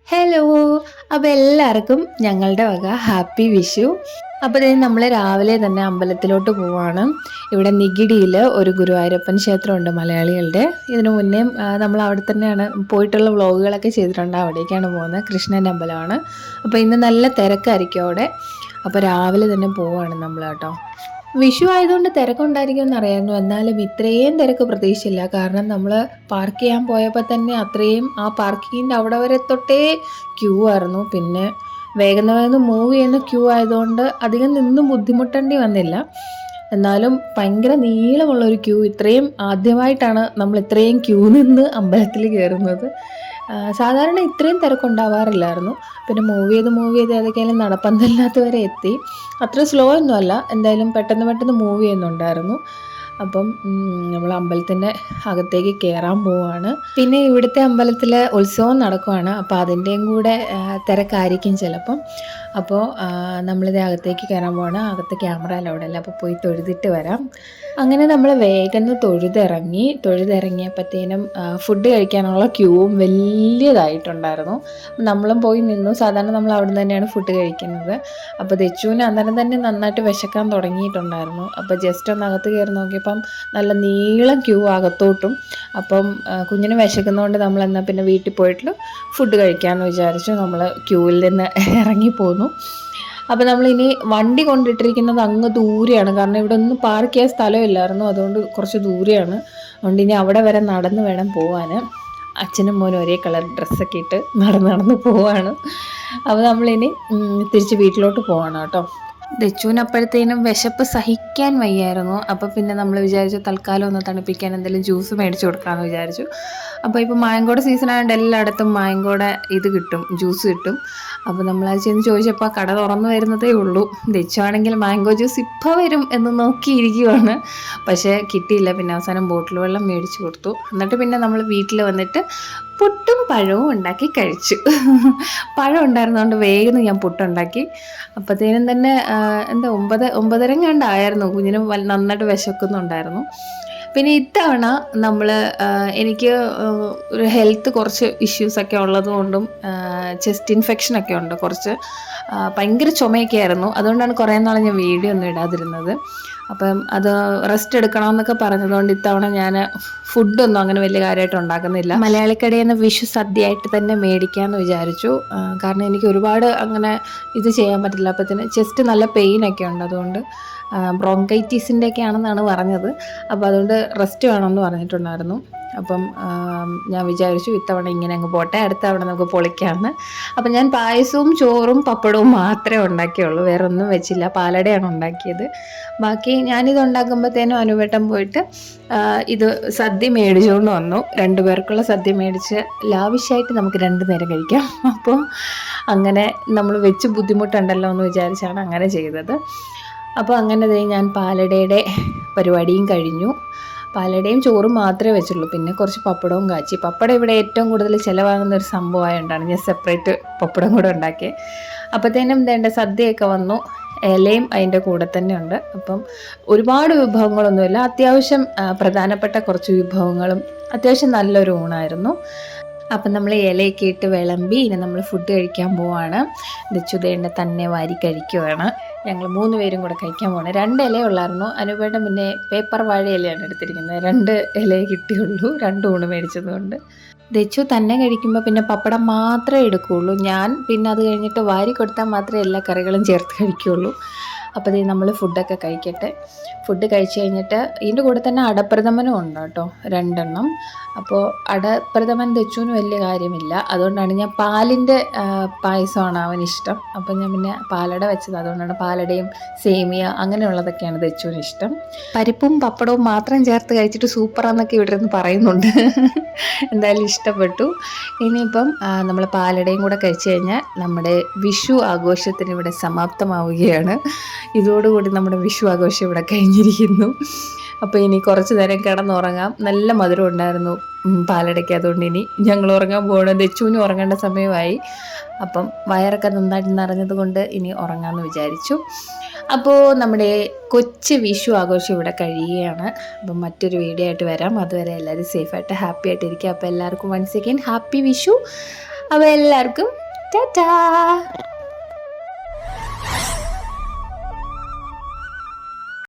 Hello, അപ്പോൾ എല്ലാവർക്കും ഞങ്ങളുടെ വക ഹാപ്പി വിഷു. അപ്പോൾ നമ്മൾ രാവിലെ തന്നെ അമ്പലത്തിലോട്ട് പോവാണ്. ഇവിടെ നിഗിഡിയിൽ ഒരു ഗുരുവായൂരപ്പൻ ക്ഷേത്രമുണ്ട് മലയാളികളുടെ. ഇതിനു മുന്നേ നമ്മൾ അവിടെ തന്നെയാണ് പോയിട്ടുള്ള വ്ളോഗുകളൊക്കെ ചെയ്തിട്ടുണ്ട്. അവിടേക്കാണ് പോകുന്നത്. കൃഷ്ണൻ്റെ അമ്പലമാണ്. അപ്പോൾ ഇന്ന് നല്ല തിരക്കായിരിക്കും അവിടെ. അപ്പോൾ രാവിലെ തന്നെ പോവാണ് നമ്മൾ കേട്ടോ. വിഷു ആയതുകൊണ്ട് തിരക്കുണ്ടായിരിക്കുമെന്ന് അറിയാമായിരുന്നു. എന്നാലും ഇത്രയും തിരക്ക് പ്രതീക്ഷിച്ചില്ല. കാരണം നമ്മൾ പാർക്ക് ചെയ്യാൻ പോയപ്പോൾ തന്നെ അത്രയും ആ പാർക്കിങ്ങിൻ്റെ അവിടെ വരെ തൊട്ടേ ക്യൂ ആയിരുന്നു. പിന്നെ വേഗം വേഗം മൂവ് ചെയ്യുന്ന ക്യൂ ആയതുകൊണ്ട് അധികം നിന്നും ബുദ്ധിമുട്ടേണ്ടി വന്നില്ല. എന്നാലും ഭയങ്കര നീളമുള്ളൊരു ക്യൂ. ഇത്രയും ആദ്യമായിട്ടാണ് നമ്മൾ ഇത്രയും ക്യൂ നിന്ന് അമ്പലത്തിൽ കയറുന്നത്. സാധാരണ ഇത്രയും തിരക്കുണ്ടാവാറില്ലായിരുന്നു. പിന്നെ മൂവ് ചെയ്ത് ഏതൊക്കെയാലും നടപ്പന്തലിനകത്ത് എത്തി. അത്ര സ്ലോ ഒന്നുമല്ല, എന്തായാലും പെട്ടെന്ന് മൂവ് ചെയ്യുന്നുണ്ടായിരുന്നു. അപ്പം നമ്മൾ അമ്പലത്തിൻ്റെ അകത്തേക്ക് കയറാൻ പോവുകയാണ്. പിന്നെ ഇവിടുത്തെ അമ്പലത്തിൽ ഉത്സവം നടക്കുവാണ്. അപ്പോൾ അതിൻ്റെയും കൂടെ തിരക്കായിരിക്കും ചിലപ്പം. അപ്പോൾ നമ്മളിത് അകത്തേക്ക് കയറാൻ പോവാണ്. അകത്ത് ക്യാമറ അലൗഡ് അല്ല. അപ്പോൾ പോയി തൊഴുതിട്ട് വരാം. അങ്ങനെ നമ്മൾ വേഗം തൊഴുതിറങ്ങിയപ്പോഴത്തേനും ഫുഡ് കഴിക്കാനുള്ള ക്യൂവും വലിയതായിട്ടുണ്ടായിരുന്നു. നമ്മളും പോയി നിന്നു. സാധാരണ നമ്മൾ അവിടെ നിന്ന് തന്നെയാണ് ഫുഡ് കഴിക്കുന്നത്. അപ്പോൾ ദച്ചുവിന് അന്നേരം തന്നെ നന്നായിട്ട് വിശക്കാൻ തുടങ്ങിയിട്ടുണ്ടായിരുന്നു. അപ്പോൾ ജസ്റ്റ് ഒന്ന് അകത്ത് കയറി നോക്കിയപ്പം നല്ല നീളം ക്യൂ അകത്തോട്ടും. അപ്പം കുഞ്ഞിന് വിശക്കുന്നതുകൊണ്ട് നമ്മൾ എന്നാൽ പിന്നെ വീട്ടിൽ പോയിട്ട് ഫുഡ് കഴിക്കാമെന്ന് വിചാരിച്ചു നമ്മൾ ക്യൂവിൽ നിന്ന് ഇറങ്ങിപ്പോന്നു. അപ്പോൾ നമ്മളിനി വണ്ടി കൊണ്ടിട്ടിരിക്കുന്നത് അങ്ങ് ദൂരെയാണ്. കാരണം ഇവിടെ ഒന്നും പാർക്ക് ചെയ്യാൻ സ്ഥലമില്ലായിരുന്നു. അതുകൊണ്ട് കുറച്ച് ദൂരെയാണ്. അതുകൊണ്ട് ഇനി അവിടെ വരെ നടന്ന് വേണം പോവാൻ. അച്ഛനും മോനും ഒരേ കളർ ഡ്രസ്സൊക്കെ ഇട്ട് നടന്ന് പോവാണ്. അപ്പോൾ നമ്മളിനി തിരിച്ച് വീട്ടിലോട്ട് പോവാണ് കേട്ടോ. ദച്ചുവിന് അപ്പോഴത്തേനും വിശപ്പ് സഹിക്കാൻ വയ്യായിരുന്നു. അപ്പോൾ പിന്നെ നമ്മൾ വിചാരിച്ചു തൽക്കാലം ഒന്ന് തണുപ്പിക്കാൻ എന്തെങ്കിലും ജ്യൂസ് മേടിച്ച് കൊടുക്കാമെന്ന് വിചാരിച്ചു. അപ്പോൾ ഇപ്പോൾ മാങ്കോയുടെ സീസൺ ആയതുകൊണ്ട് എല്ലായിടത്തും മാങ്കോയുടെ ഇത് കിട്ടും, ജ്യൂസ് കിട്ടും. അപ്പോൾ നമ്മളത് ചെന്ന് ചോദിച്ചപ്പോൾ കട തുറന്നു വരുന്നതേ ഉള്ളൂ. ദച്ചുവാണെങ്കിൽ മാങ്കോ ജ്യൂസ് ഇപ്പോൾ വരും എന്ന് നോക്കിയിരിക്കുവാണ്. പക്ഷേ കിട്ടിയില്ല. പിന്നെ അവസാനം ബോട്ടിൽ വെള്ളം മേടിച്ച് കൊടുത്തു. എന്നിട്ട് പിന്നെ നമ്മൾ വീട്ടിൽ വന്നിട്ട് പുട്ടും പഴവും ഉണ്ടാക്കി കഴിച്ചു. പഴം ഉണ്ടായിരുന്നതുകൊണ്ട് വേഗം ഞാൻ പുട്ടുണ്ടാക്കി. അപ്പോഴത്തേനും തന്നെ 9:30 കണ്ടായിരുന്നു. കുഞ്ഞിന് നന്നായിട്ട് വിശക്കുന്നുണ്ടായിരുന്നു. പിന്നെ ഇത്തവണ എനിക്ക് ഒരു ഹെൽത്ത് കുറച്ച് ഇഷ്യൂസൊക്കെ ഉള്ളതുകൊണ്ടും ചെസ്റ്റ് ഇൻഫെക്ഷനൊക്കെ ഉണ്ട് കുറച്ച്. ഭയങ്കര ചുമയൊക്കെ ആയിരുന്നു. അതുകൊണ്ടാണ് കുറേ നാൾ ഞാൻ വീഡിയോ ഒന്നും ഇടാതിരുന്നത്. അപ്പം അത് റെസ്റ്റ് എടുക്കണമെന്നൊക്കെ പറഞ്ഞതുകൊണ്ട് ഇത്തവണ ഞാൻ ഫുഡൊന്നും അങ്ങനെ വലിയ കാര്യമായിട്ട് ഉണ്ടാക്കുന്നില്ല. മലയാളിക്കടയിൽ നിന്ന് വിഷു സദ്യയായിട്ട് തന്നെ മേടിക്കാമെന്ന് വിചാരിച്ചു. കാരണം എനിക്ക് ഒരുപാട് അങ്ങനെ ഇത് ചെയ്യാൻ പറ്റില്ല. അപ്പത്തിന് ചെസ്റ്റ് നല്ല പെയിനൊക്കെ ഉണ്ട്. അതുകൊണ്ട് ബ്രോങ്കൈറ്റീസിൻ്റെ ഒക്കെ ആണെന്നാണ് പറഞ്ഞത്. അപ്പോൾ അതുകൊണ്ട് റെസ്റ്റ് വേണമെന്ന് പറഞ്ഞിട്ടുണ്ടായിരുന്നു. അപ്പം ഞാൻ വിചാരിച്ചു ഇത്തവണ ഇങ്ങനെ അങ്ങ് പോട്ടെ, അടുത്ത തവണ നമുക്ക് പൊളിക്കാമെന്ന്. അപ്പം ഞാൻ പായസവും ചോറും പപ്പടവും മാത്രമേ ഉണ്ടാക്കിയുള്ളൂ, വേറെ ഒന്നും വെച്ചില്ല. പാലടയാണ് ഉണ്ടാക്കിയത്. ബാക്കി ഞാനിത് ഉണ്ടാക്കുമ്പോഴത്തേനും അനുവേട്ടൻ പോയിട്ട് ഇത് സദ്യ മേടിച്ചുകൊണ്ട് വന്നു. 2 പേർക്കുള്ള സദ്യ മേടിച്ച് ലാവിഷായിട്ട് നമുക്ക് 2 നേരം കഴിക്കാം. അപ്പോൾ അങ്ങനെ നമ്മൾ വെച്ച് ബുദ്ധിമുട്ടുണ്ടല്ലോ എന്ന് വിചാരിച്ചാണ് അങ്ങനെ ചെയ്തത്. അപ്പോൾ അങ്ങനെ ഞാൻ പാലടയുടെ പരിപാടിയും കഴിഞ്ഞു. പാലടയും ചോറും മാത്രമേ വെച്ചുള്ളൂ. പിന്നെ കുറച്ച് പപ്പടവും കാച്ചി. പപ്പടം ഇവിടെ ഏറ്റവും കൂടുതൽ ചിലവാകുന്ന ഒരു സംഭവമായതുകൊണ്ടാണ് ഞാൻ സെപ്പറേറ്റ് പപ്പടം കൂടെ ഉണ്ടാക്കിയത്. അപ്പോഴത്തേനും വേണ്ട സദ്യയൊക്കെ വന്നു. ഇലയും അതിൻ്റെ കൂടെ തന്നെ ഉണ്ട്. അപ്പം ഒരുപാട് വിഭവങ്ങളൊന്നുമില്ല, അത്യാവശ്യം പ്രധാനപ്പെട്ട കുറച്ച് വിഭവങ്ങളും, അത്യാവശ്യം നല്ലൊരു ഊണായിരുന്നു. അപ്പം നമ്മൾ ഇലയൊക്കെ ഇട്ട് വിളമ്പി ഇനി നമ്മൾ ഫുഡ് കഴിക്കാൻ പോവാണ്. ദച്ചുതേണ്ട തന്നെ വാരി കഴിക്കുവാണ്. ഞങ്ങൾ 3 പേരും കൂടെ കഴിക്കാൻ പോകണം. 2 ഇല ഉള്ളായിരുന്നു. അനുപേട്ടൻ പിന്നെ പേപ്പർ വാഴ ഇലയാണ് എടുത്തിരിക്കുന്നത്. 2 ഇലയെ കിട്ടിയുള്ളൂ, 2 ഊണ് മേടിച്ചതുകൊണ്ട്. ദച്ചു തന്നെ കഴിക്കുമ്പോൾ പിന്നെ പപ്പടം മാത്രമേ എടുക്കുകയുള്ളൂ. ഞാൻ പിന്നെ അത് കഴിഞ്ഞിട്ട് വാരി കൊടുത്താൽ മാത്രമേ എല്ലാ കറികളും ചേർത്ത് കഴിക്കുകയുള്ളൂ. അപ്പോൾ ഇത് നമ്മൾ ഫുഡൊക്കെ കഴിക്കട്ടെ. ഫുഡ് കഴിച്ച് കഴിഞ്ഞിട്ട് ഇതിൻ്റെ കൂടെ തന്നെ അടപ്രഥമനും ഉണ്ട് കേട്ടോ, 2 എണ്ണം. അപ്പോൾ അടപ്രഥമൻ ദച്ചുവിന് വലിയ കാര്യമില്ല, അതുകൊണ്ടാണ് ഞാൻ പാലിൻ്റെ പായസമാണ് അവനിഷ്ടം. അപ്പോൾ ഞാൻ പിന്നെ പാലട വെച്ചത്, അതുകൊണ്ടാണ് പാലടയും സേമിയ അങ്ങനെയുള്ളതൊക്കെയാണ് ദച്ചുവിന് ഇഷ്ടം. പരിപ്പും പപ്പടവും മാത്രം ചേർത്ത് കഴിച്ചിട്ട് സൂപ്പറാന്നൊക്കെ ഇവിടെ നിന്ന് പറയുന്നുണ്ട്. എന്തായാലും ഇഷ്ടപ്പെട്ടു. ഇനിയിപ്പം നമ്മൾ പാലടയും കൂടെ കഴിച്ച് കഴിഞ്ഞാൽ നമ്മുടെ വിഷു ആഘോഷത്തിന് ഇവിടെ സമാപ്തമാവുകയാണ്. ഇതോടുകൂടി നമ്മുടെ വിഷു ആഘോഷം ഇവിടെ കഴിഞ്ഞിരിക്കുന്നു. അപ്പോൾ ഇനി കുറച്ച് നേരം കിടന്നുറങ്ങാം. നല്ല മധുരം ഉണ്ടായിരുന്നു പാലടയ്ക്ക്, അതുകൊണ്ട് ഇനി ഞങ്ങൾ ഉറങ്ങാൻ പോകണം. ദച്ചുവിന് ഉറങ്ങേണ്ട സമയമായി. അപ്പം വയറൊക്കെ നന്നായിട്ട് നിറഞ്ഞത് കൊണ്ട് ഇനി ഉറങ്ങാമെന്ന് വിചാരിച്ചു. അപ്പോൾ നമ്മുടെ കൊച്ചു വിഷു ആഘോഷം ഇവിടെ കഴിയുകയാണ്. അപ്പം മറ്റൊരു വീഡിയോ ആയിട്ട് വരാം. അതുവരെ എല്ലാവരും സേഫായിട്ട് ഹാപ്പി ആയിട്ടിരിക്കുക. അപ്പോൾ എല്ലാവർക്കും വൺസ് അഗൈൻ ഹാപ്പി വിഷു. അപ്പോൾ എല്ലാവർക്കും ടാറ്റാ.